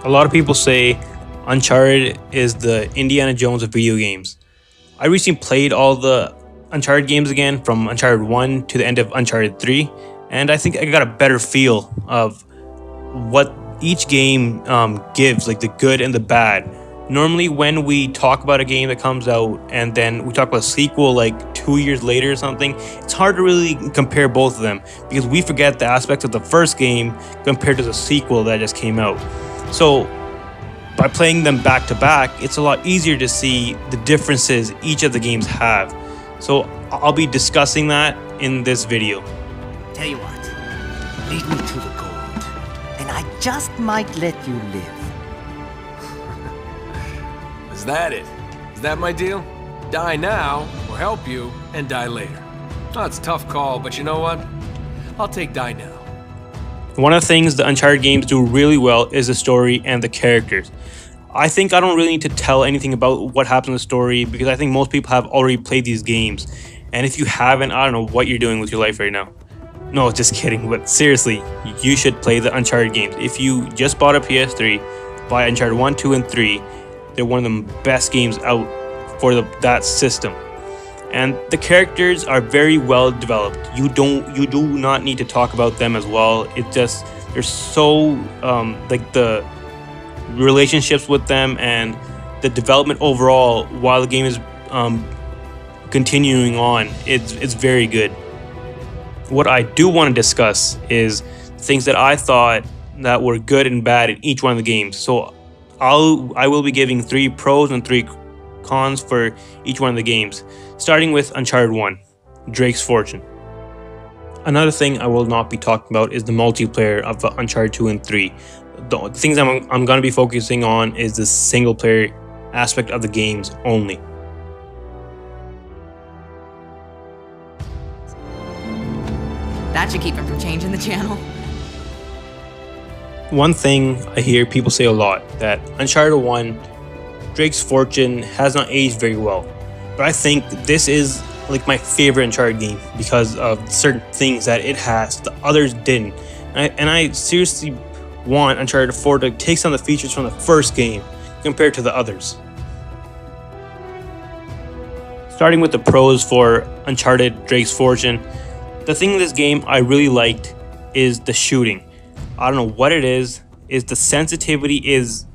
A lot of people say Uncharted is the Indiana Jones of video games. I recently played all the Uncharted games again, from Uncharted 1 to the end of Uncharted 3, and I think I got a better feel of what each game gives, like the good and the bad. Normally, when we talk about a game that comes out and then we talk about a sequel like 2 years later or something, it's hard to really compare both of them because we forget the aspects of the first game compared to the sequel that just came out. So, by playing them back to back, it's a lot easier to see the differences each of the games have. So, I'll be discussing that in this video. Tell you what, lead me to the gold, and I just might let you live. Is that it? Is that my deal? Die now, or help you, and die later. That's a tough call, but you know what? I'll take die now. One of the things the Uncharted games do really well is the story and the characters. I think I don't really need to tell anything about what happens in the story because I think most people have already played these games. And if you haven't, I don't know what you're doing with your life right now. No, just kidding, but seriously, you should play the Uncharted games. If you just bought a PS3, buy Uncharted 1, 2, and 3. They're one of the best games out for that system. And the characters are very well developed. You do not need to talk about them as well. It just, they're so like the relationships with them and the development overall while the game is continuing on, it's very good. What I do want to discuss is things that I thought that were good and bad in each one of the games. So I will be giving 3 pros and 3 cons for each one of the games, starting with Uncharted 1, Drake's Fortune. Another thing I will not be talking about is the multiplayer of Uncharted 2 and 3. The things I'm going to be focusing on is the single player aspect of the games only. That should keep him from changing the channel. One thing I hear people say a lot, that Uncharted 1, Drake's Fortune has not aged very well. But I think this is like my favorite Uncharted game because of certain things that it has the others didn't. And I seriously want Uncharted 4 to take some of the features from the first game compared to the others. Starting with the pros for Uncharted Drake's Fortune, the thing in this game I really liked is the shooting. I don't know what it is the sensitivity is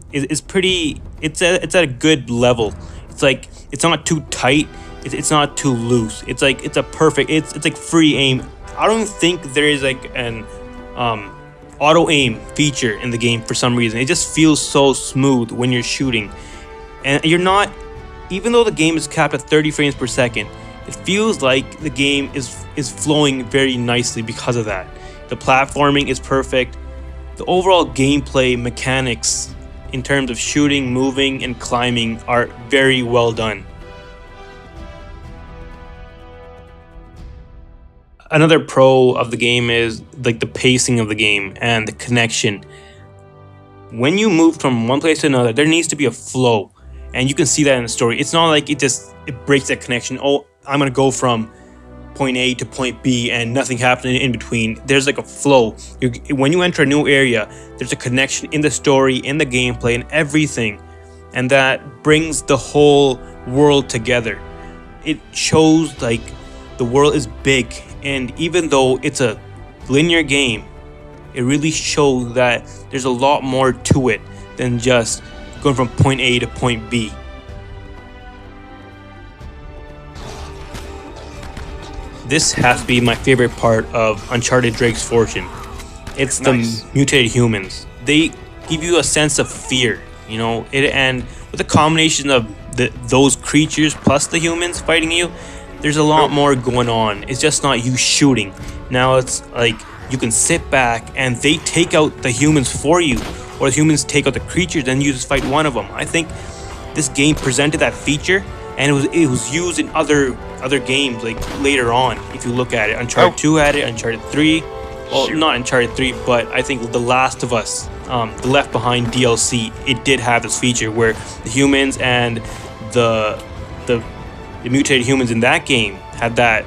pretty, it's at a good level. It's like, it's not too tight, it's not too loose. It's like, it's a perfect, it's like free aim. I don't think there is like an auto aim feature in the game for some reason. It just feels so smooth when you're shooting. And you're not, even though the game is capped at 30 frames per second, it feels like the game is flowing very nicely because of that. The platforming is perfect. The overall gameplay mechanics in terms of shooting, moving, and climbing are very well done. Another pro of the game is like the pacing of the game and the connection. When you move from one place to another, there needs to be a flow, and you can see that in the story. It's not like it breaks that connection. Oh, I'm gonna go from point A to point B and nothing happening in between. There's like a flow. When you enter a new area, there's a connection in the story, in the gameplay, and everything, and that brings the whole world together. It shows like the world is big, and even though it's a linear game, it really shows that there's a lot more to it than just going from point A to point B. This has to be my favorite part of Uncharted Drake's Fortune. It's the mutated humans. They give you a sense of fear, you know, and with a combination of those creatures plus the humans fighting you, there's a lot more going on. It's just not you shooting. Now it's like you can sit back and they take out the humans for you, or the humans take out the creatures and you just fight one of them. I think this game presented that feature, and it was used in other games like later on. If you look at it, Uncharted 2 had it, Uncharted 3, well, not Uncharted 3, but I think The Last of Us, the Left Behind DLC, it did have this feature where the humans and the mutated humans in that game had that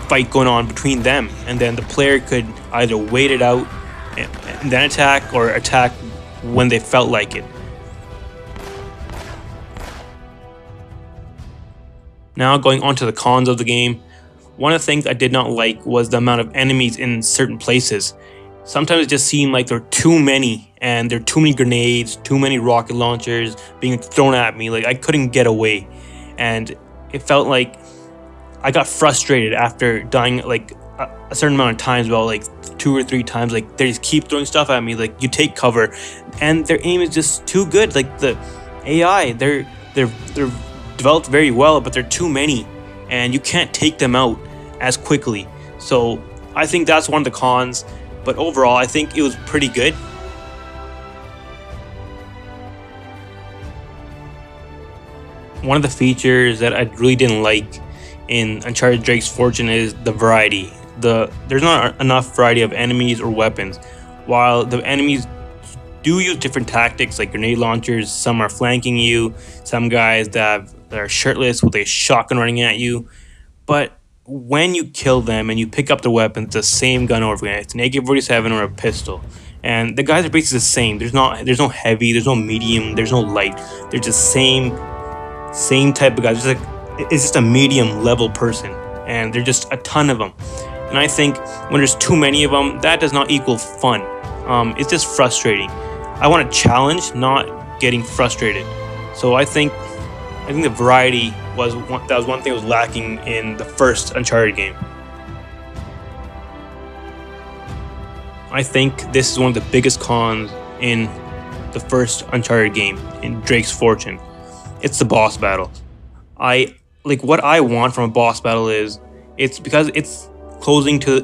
fight going on between them, and then the player could either wait it out and then attack, or attack when they felt like it. Now going on to the cons of the game. One of the things I did not like was the amount of enemies in certain places. Sometimes it just seemed like there were too many, and there were too many grenades, too many rocket launchers being thrown at me. Like, I couldn't get away, and it felt like I got frustrated after dying like a certain amount of times, about like 2 or 3 times. Like, they just keep throwing stuff at me. Like, you take cover, and their aim is just too good. Like, the AI, they're developed very well, but they're too many, and you can't take them out as quickly. So I think that's one of the cons, but overall I think it was pretty good. One of the features that I really didn't like in Uncharted Drake's Fortune is the variety. There's not enough variety of enemies or weapons. While the enemies do use different tactics like grenade launchers, some are flanking you, some guys that are shirtless with a shotgun running at you, but when you kill them and you pick up the weapon, it's the same gun over again. It's an AK-47 or a pistol, and the guys are basically the same. There's no heavy, there's no medium, there's no light. They're just same type of guys. It's just a medium level person, and there's just a ton of them. And I think when there's too many of them, that does not equal fun. It's just frustrating. I want a challenge, not getting frustrated. So I think the variety was one thing that was lacking in the first Uncharted game. I think this is one of the biggest cons in the first Uncharted game, in Drake's Fortune. It's the boss battles. What I want from a boss battle is, it's because it's closing to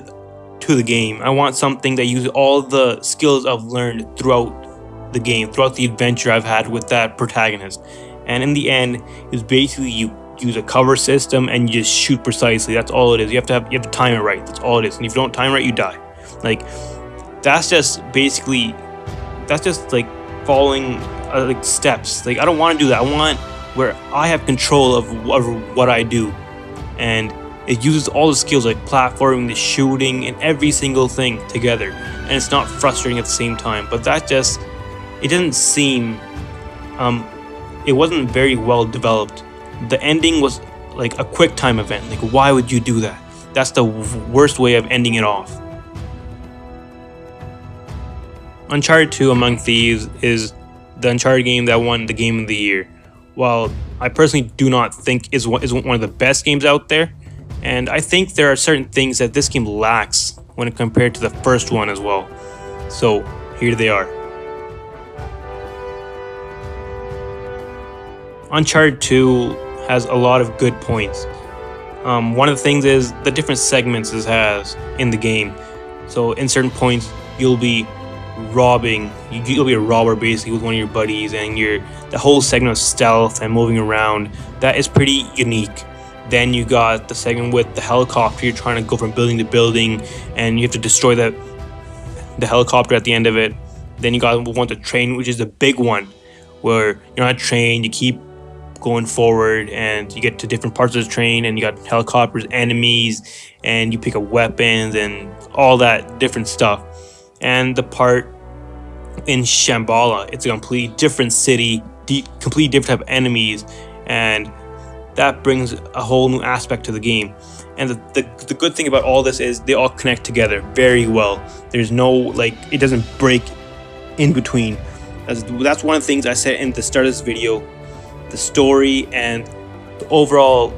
the game. I want something that uses all the skills I've learned throughout the game, throughout the adventure I've had with that protagonist. And in the end, it's basically you use a cover system and you just shoot precisely. That's all it is. You have to time it right. That's all it is. And if you don't time it right, you die. Like, that's just like following like steps. Like, I don't want to do that. I want where I have control of what I do, and it uses all the skills like platforming, the shooting, and every single thing together. And it's not frustrating at the same time. But it doesn't seem. It wasn't very well developed. The ending was like a quick time event. Like, why would you do that? That's the worst way of ending it off. Uncharted 2 Among Thieves is the Uncharted game that won the Game of the Year. While I personally do not think is one of the best games out there, and I think there are certain things that this game lacks when compared to the first one as well. So here they are. Uncharted 2 has a lot of good points. One of the things is the different segments it has in the game. So in certain points, you'll be robbing. You'll be a robber basically with one of your buddies, and the whole segment of stealth and moving around, that is pretty unique. Then you got the segment with the helicopter. You're trying to go from building to building, and you have to destroy the helicopter at the end of it. Then you got one the train, which is the big one, where you're on a train. You keep going forward and you get to different parts of the train, and you got helicopters, enemies, and you pick up weapons and all that different stuff. And the part in Shambhala, it's a completely different city, completely different type of enemies, and that brings a whole new aspect to the game. And the good thing about all this is they all connect together very well. There's no, it doesn't break in between. That's one of the things I said in the start of this video. The story and the overall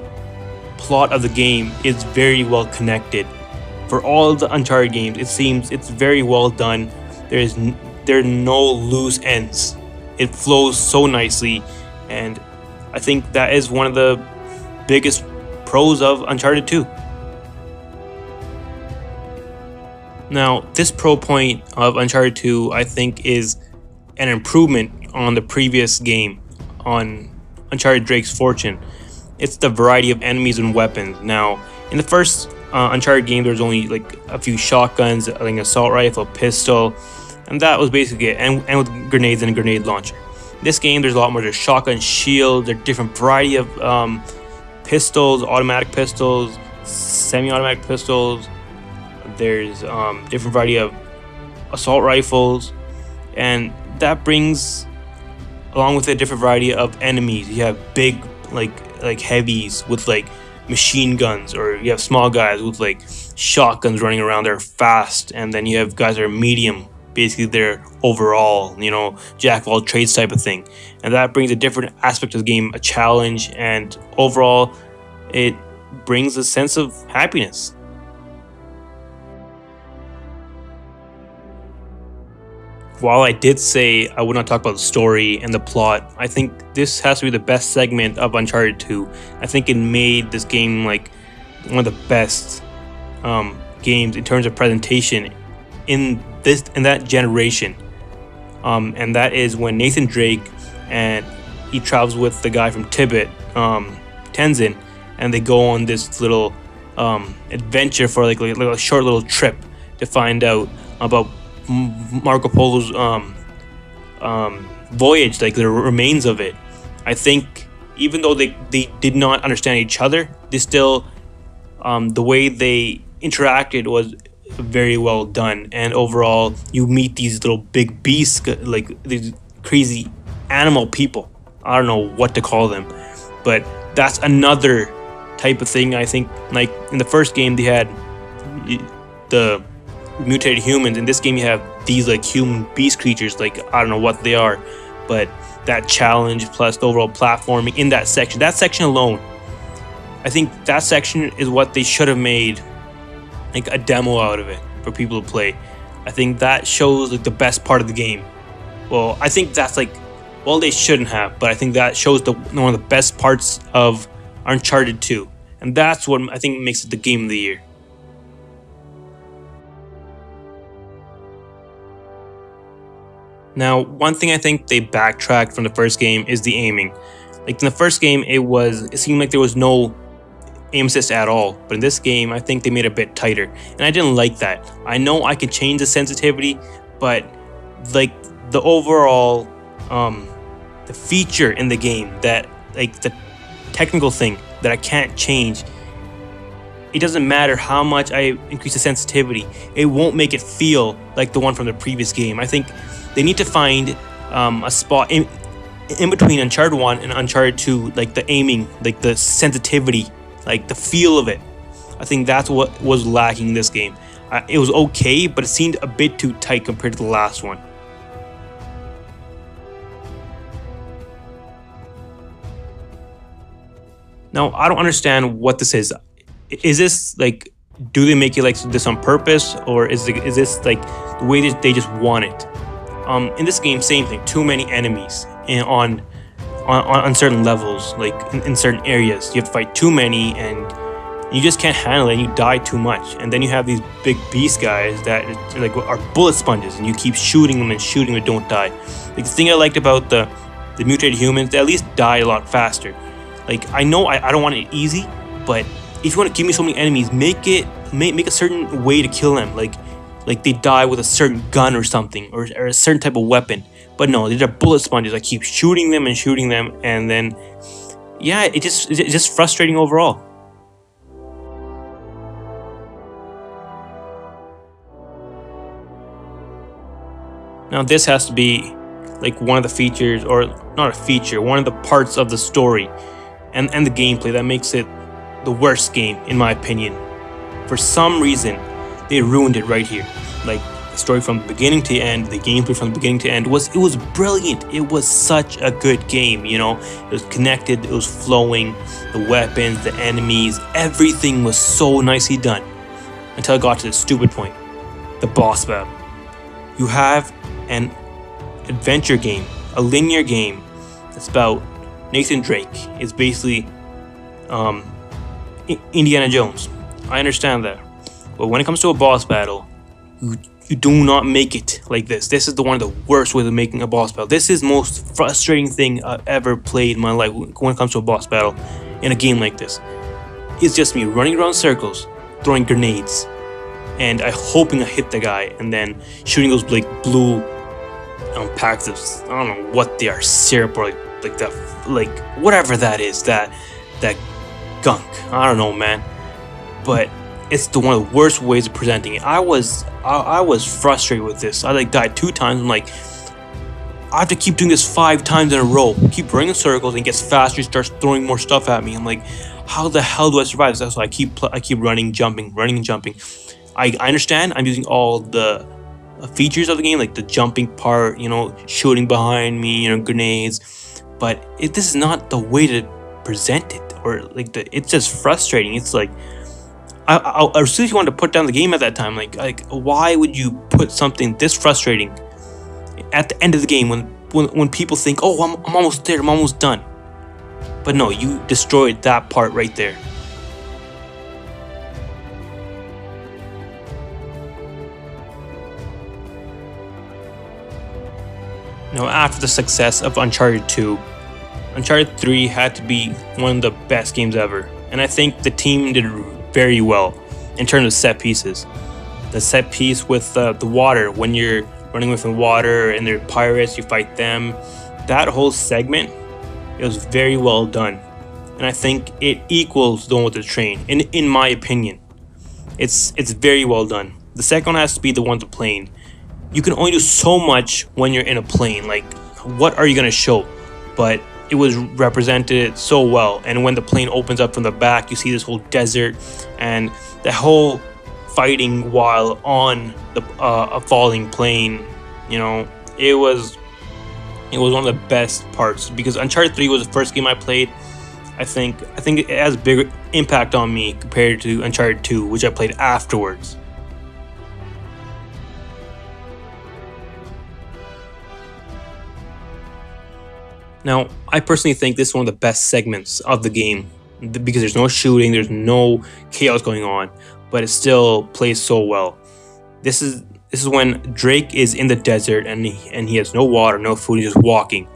plot of the game is very well connected. For all of the Uncharted games, it seems it's very well done. There are no loose ends. It flows so nicely, and I think that is one of the biggest pros of Uncharted 2. Now, this pro point of Uncharted 2, I think, is an improvement on the previous game, on Uncharted Drake's Fortune. It's the variety of enemies and weapons. Now, in the first Uncharted game, there was only a few shotguns, an assault rifle, pistol, and that was basically it, and with grenades and a grenade launcher. In this game, there's a lot more. There's shotgun, shield, there's different variety of pistols, automatic pistols, semi-automatic pistols. There's different variety of assault rifles, and that brings along with a different variety of enemies. You have big like heavies with like machine guns, or you have small guys with like shotguns running around. They're fast, and then you have guys that are medium. Basically, they're overall, jack of all trades type of thing, and that brings a different aspect of the game, a challenge, and overall, it brings a sense of happiness. While I did say I would not talk about the story and the plot, I think this has to be the best segment of Uncharted 2. I think it made this game like one of the best games in terms of presentation in that generation. And that is when Nathan Drake and he travels with the guy from Tibet, Tenzin, and they go on this little adventure for like a short little trip to find out about Marco Polo's voyage, like the remains of it. I think even though they did not understand each other, they still the way they interacted was very well done. And overall, you meet these little big beasts, like these crazy animal people. I don't know what to call them, but that's another type of thing. I think like in the first game they had the mutated humans. In this game you have these like human beast creatures, like I don't know what they are, but that challenge plus the overall platforming in that section alone, I think that section is what they should have made like a demo out of it for people to play. I think that shows like the best part of the game. Well, I think that's like, well, they shouldn't have, but I think that shows one of the best parts of Uncharted 2, and that's what I think makes it the game of the year. Now, one thing I think they backtracked from the first game is the aiming. Like in the first game, it seemed like there was no aim assist at all, but in this game, I think they made it a bit tighter, and I didn't like that. I know I could change the sensitivity, but like the overall, the feature in the game, that like the technical thing that I can't change, it doesn't matter how much I increase the sensitivity, it won't make it feel like the one from the previous game. I think they need to find a spot in between Uncharted 1 and Uncharted 2, like the aiming, like the sensitivity, like the feel of it. I think that's what was lacking in this game. It was okay, but it seemed a bit too tight compared to the last one. Now, I don't understand what this is. Is this like, do they make it like this on purpose, or is this like the way that they just want it? In this game, same thing. Too many enemies on certain levels, like in certain areas. You have to fight too many, and you just can't handle it. And you die too much, and then you have these big beast guys that like are bullet sponges, and you keep shooting them and don't die. Like the thing I liked about the mutated humans, they at least die a lot faster. Like I know I don't want it easy, but if you want to give me so many enemies, make a certain way to kill them. Like they die with a certain gun or something, or a certain type of weapon. But no, these are bullet sponges. I keep shooting them, and then yeah, it's just frustrating overall. Now this has to be like one of the features, or not a feature, one of the parts of the story and the gameplay that makes it the worst game in my opinion. For some reason, they ruined it right here. Like the story from the beginning to end, the gameplay from the beginning to end was brilliant. It was such a good game, It was connected, it was flowing, the weapons, the enemies, everything was so nicely done. Until I got to the stupid point, the boss battle. You have an adventure game, a linear game that's about Nathan Drake. It's basically Indiana Jones. I understand that. But when it comes to a boss battle, you do not make it like this. This is one of the worst ways of making a boss battle. This is the most frustrating thing I've ever played in my life when it comes to a boss battle in a game like this. It's just me running around circles, throwing grenades, and hoping I hit the guy, and then shooting those like blue packs of, I don't know what they are, syrup, or like that, like whatever that is, that gunk. I don't know, man. But it's one of the worst ways of presenting it. I was frustrated with this. I like died 2 times. I'm like, I have to keep doing this 5 times in a row. Keep running in circles and gets faster. He starts throwing more stuff at me. I'm like, how the hell do I survive? So I keep running, jumping, running and jumping. I understand I'm using all the features of the game, like the jumping part, shooting behind me, grenades. But this is not the way to present it, or like it's just frustrating. It's like I seriously wanted to put down the game at that time. Like why would you put something this frustrating at the end of the game when people think, oh, I'm almost there, I'm almost done. But no, you destroyed that part right there. Now, after the success of Uncharted 2, Uncharted 3 had to be one of the best games ever. And I think the team did very well in terms of set pieces. The set piece with the water, when you're running within water and they're pirates, you fight them. That whole segment, it was very well done. And I think it equals the one with the train, in my opinion. It's very well done. The second one has to be the one with the plane. You can only do so much when you're in a plane. Like, what are you going to show? But it was represented so well. And when the plane opens up from the back, you see this whole desert and the whole fighting while on a falling plane. It was one of the best parts, because Uncharted 3 was the first game I played. I think it has a bigger impact on me compared to Uncharted 2, which I played afterwards. Now, I personally think this is one of the best segments of the game, because there's no shooting, there's no chaos going on, but it still plays so well. This is when Drake is in the desert and he has no water, no food, he's just walking,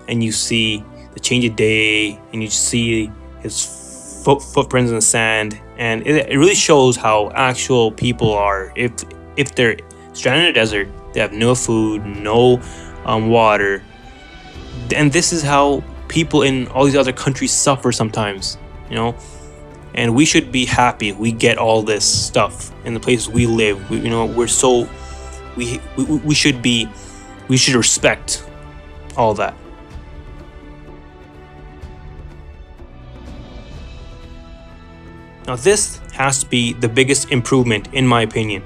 and you see the change of day, and you see his footprints in the sand, and it really shows how actual people are. If they're stranded in a desert, they have no food, no water. And this is how people in all these other countries suffer sometimes, and we should be happy we get all this stuff in the places we live. We should respect all that. Now, this has to be the biggest improvement in my opinion.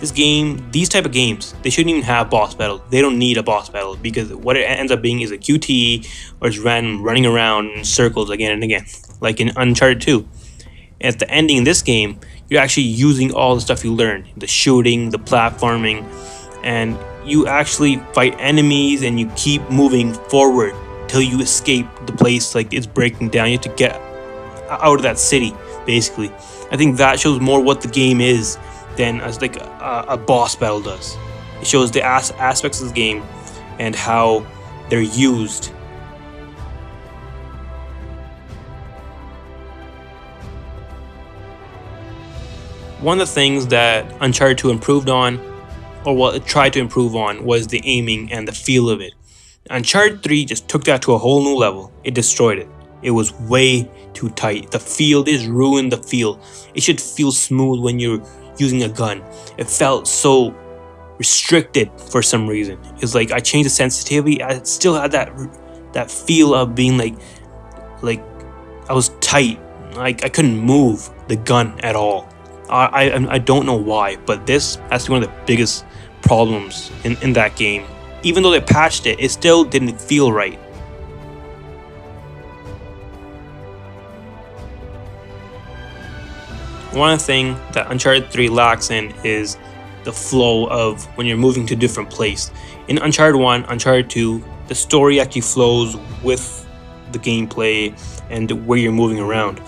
These type of games, they shouldn't even have boss battles. They don't need a boss battle, because what it ends up being is a QTE, or it's random running around in circles again and again, like in Uncharted 2. At the ending in this game, you're actually using all the stuff you learned, the shooting, the platforming, and you actually fight enemies and you keep moving forward till you escape the place like it's breaking down. You have to get out of that city, basically. I think that shows more what the game is than as like a boss battle does. It shows the aspects of the game and how they're used. One of the things that Uncharted 2 improved on, or what it tried to improve on, was the aiming and the feel of it. Uncharted 3 just took that to a whole new level. It destroyed it. It was way too tight. The feel, they just ruined the feel. It should feel smooth when you're using a gun. It felt so restricted for some reason. It's like I changed the sensitivity. I still had that feel of being like I was tight. Like I couldn't move the gun at all. I don't know why, but this has to be one of the biggest problems in that game. Even though they patched it, it still didn't feel right. One thing that Uncharted 3 lacks in is the flow of when you're moving to a different place. In Uncharted 1, Uncharted 2, the story actually flows with the gameplay and where you're moving around.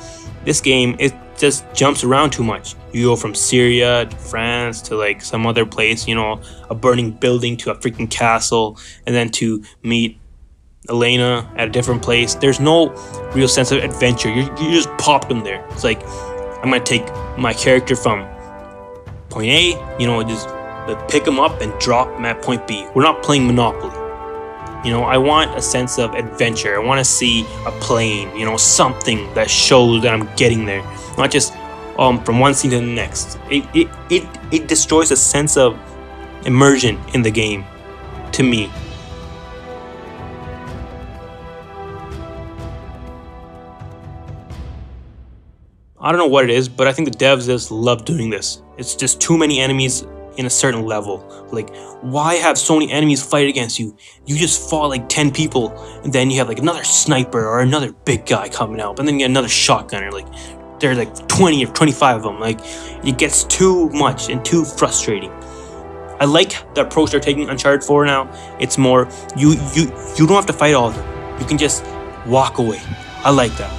This game, it just jumps around too much. You go from Syria to France to like some other place, a burning building to a freaking castle, and then to meet Elena at a different place. There's no real sense of adventure. You just popped in there. It's like, I'm gonna take my character from point A, just pick him up and drop him at point B. We're not playing Monopoly. I want a sense of adventure. I want to see a plane, something that shows that I'm getting there. Not just from one scene to the next. It destroys a sense of immersion in the game, to me. I don't know what it is, but I think the devs just love doing this. It's just too many enemies in a certain level. Like, why have so many enemies fight against you? You just fought like 10 people, and then you have like another sniper or another big guy coming out, and then you get another shotgunner. Like, there's like 20 or 25 of them. Like, it gets too much and too frustrating. I like the approach they're taking Uncharted 4 now. It's more, you don't have to fight all of them. You can just walk away. I like that.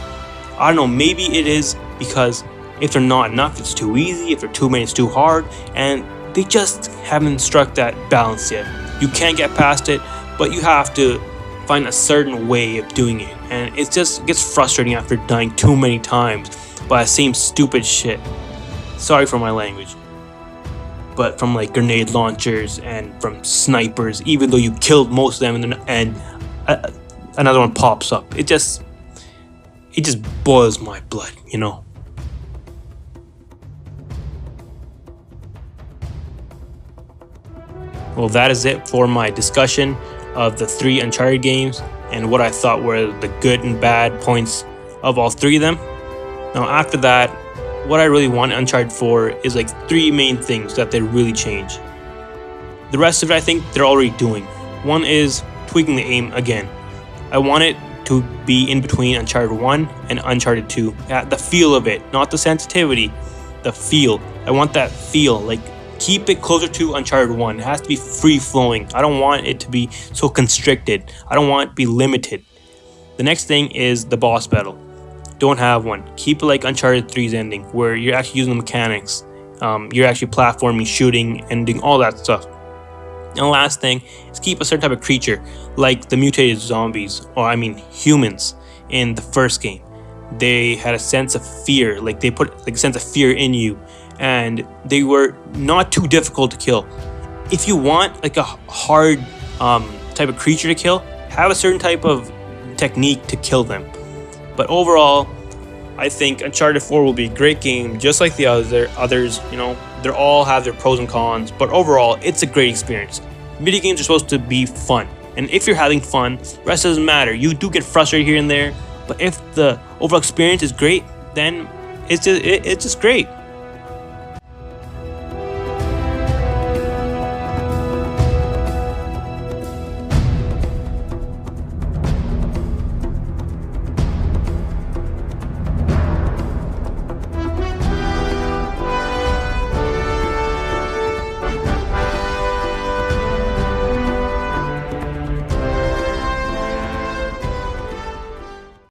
I don't know, maybe it is because if they're not enough, it's too easy. If they're too many, it's too hard. And they just haven't struck that balance yet. You can't get past it, but you have to find a certain way of doing it. And it just gets frustrating after dying too many times by the same stupid shit. Sorry for my language. But from like grenade launchers and from snipers, even though you killed most of them and another one pops up. It just boils my blood, you know? Well, that is it for my discussion of the 3 Uncharted games and what I thought were the good and bad points of all 3 of them. Now, after that, what I really want Uncharted 4 is like 3 main things that they really change. The rest of it, I think they're already doing. One is tweaking the aim again. I want it to be in between Uncharted 1 and Uncharted 2. The feel of it, not the sensitivity, the feel. I want that feel, like keep it closer to Uncharted 1. It has to be free-flowing. I don't want it to be so constricted. I don't want it to be limited. The next thing is the boss battle. Don't have one. Keep it like Uncharted 3's ending, where you're actually using the mechanics. You're actually platforming, shooting, and doing all that stuff. And the last thing is keep a certain type of creature, like the mutated zombies, or I mean humans, in the first game. They had a sense of fear, like they put like a sense of fear in you, and they were not too difficult to kill. If you want like a hard type of creature to kill, have a certain type of technique to kill them. But overall, I think Uncharted 4 will be a great game, just like the others. You know, they all have their pros and cons, but overall, it's a great experience. Video games are supposed to be fun, and if you're having fun, the rest doesn't matter. You do get frustrated here and there, but if the overall experience is great, then it's just great.